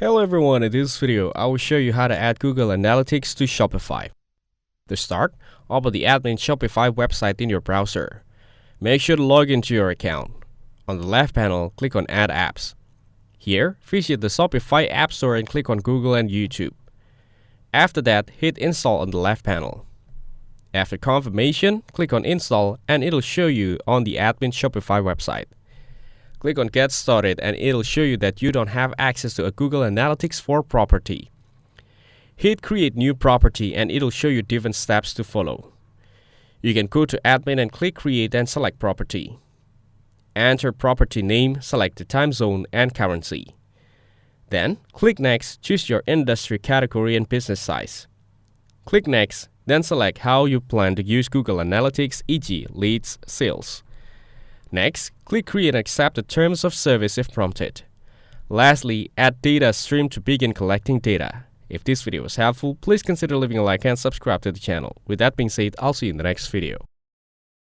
Hello everyone, in this video I will show you how to add Google Analytics to Shopify. To start, open the admin Shopify website in your browser. Make sure to log into your account. On the left panel, click on Add Apps. Here, visit the Shopify App Store and click on Google and YouTube. After that, hit Install on the left panel. After confirmation, click on Install and it'll show you on the admin Shopify website. Click on Get Started and it'll show you that you don't have access to a Google Analytics 4 property. Hit Create New Property and it'll show you different steps to follow. You can go to Admin and click Create and select Property. Enter property name, select the time zone and currency. Then, click Next, choose your industry category and business size. Click Next, then select how you plan to use Google Analytics, e.g. leads, sales. Next, click Create and accept the terms of service if prompted. Lastly, add data stream to begin collecting data. If this video was helpful, please consider leaving a like and subscribe to the channel. With that being said, I'll see you in the next video.